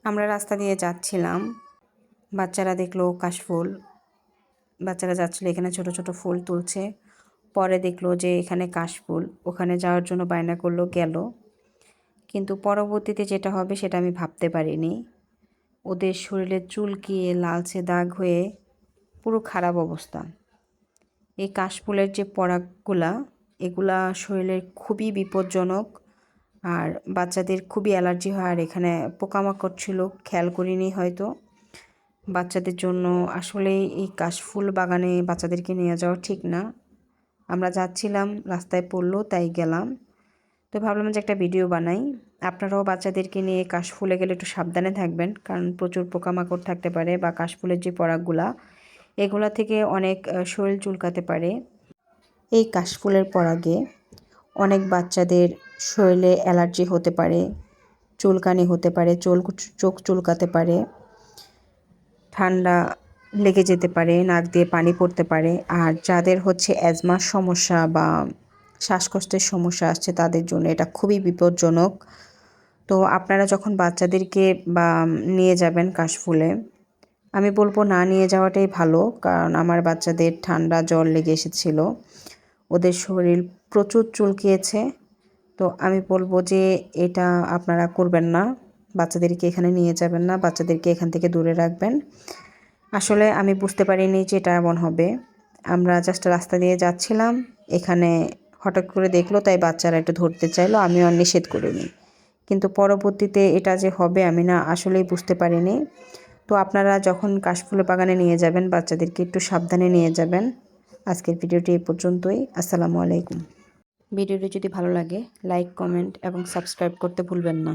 আমরা রাস্তা দিয়ে যাচ্ছিলাম, বাচ্চারা দেখলো কাশফুল। বাচ্চারা যাচ্ছিল, এখানে ছোট ছোট ফুল তুলছে। পরে দেখলো যে এখানে কাশফুল, ওখানে যাওয়ার জন্য বায়না করলো, গেল। কিন্তু পরবর্তীতে যেটা হবে সেটা আমি ভাবতে পারিনি। ওদের শরীরে চুলকিয়ে লালচে দাগ হয়ে পুরো খারাপ অবস্থা। এই কাশফুলের যে পরাগগুলা, এগুলা শরীরের খুবই বিপজ্জনক, আর বাচ্চাদের খুবই অ্যালার্জি হয়। আর এখানে পোকামাকড় ছিল, খেয়াল করিনি হয়তো। বাচ্চাদের জন্য আসলে এই কাশফুল বাগানে বাচ্চাদেরকে নিয়ে যাওয়া ঠিক না। আমরা যাচ্ছিলাম, রাস্তায় পড়লো, তাই গেলাম। তো ভাবলাম যে একটা ভিডিও বানাই। আপনারাও বাচ্চাদেরকে নিয়ে কাশফুলে গেলে একটু সাবধানে থাকবেন, কারণ প্রচুর পোকামাকড় থাকতে পারে, বা কাশফুলের যে পরাগগুলা এগুলা থেকে অনেক শরীর চুলকাতে পারে। এই কাশফুলের পরাগে অনেক বাচ্চাদের শরীরে অ্যালার্জি হতে পারে, চুলকানি হতে পারে, চোখ চুলকাতে পারে, ঠান্ডা লেগে যেতে পারে, নাক দিয়ে পানি পড়তে পারে। আর যাদের হচ্ছে অ্যাজমার সমস্যা বা শ্বাসকষ্টের সমস্যা আসছে, তাদের জন্য এটা খুবই বিপজ্জনক। তো আপনারা যখন বাচ্চাদেরকে বা নিয়ে যাবেন কাশফুলে, আমি বলবো না নিয়ে যাওয়াটাই ভালো, কারণ আমার বাচ্চাদের ঠান্ডা জ্বর লেগে এসেছিলো, ওদের শরীর প্রচুর চুলকিয়েছে। তো আমি বলবো যে এটা আপনারা করবেন না, বাচ্চাদেরকে এখানে নিয়ে যাবেন না, বাচ্চাদেরকে এখান থেকে দূরে রাখবেন। আসলে আমি বুঝতে পারিনি যে এটা এমন হবে। আমরা জাস্ট রাস্তা দিয়ে যাচ্ছিলাম, এখানে হঠাৎ করে দেখলো, তাই বাচ্চারা একটু ধরতে চাইলো, আমিও আর নিষেধ করিনি। কিন্তু পরবর্তীতে এটা যে হবে আমি না আসলেই বুঝতে পারিনি। তো আপনারা যখন কাশফুলের বাগানে নিয়ে যাবেন, বাচ্চাদেরকে একটু সাবধানে নিয়ে যাবেন। আজকের ভিডিওটি এই পর্যন্তই। আসসালামু আলাইকুম। ভিডিওটি যদি ভালো লাগে লাইক, কমেন্ট এবং সাবস্ক্রাইব করতে ভুলবেন না।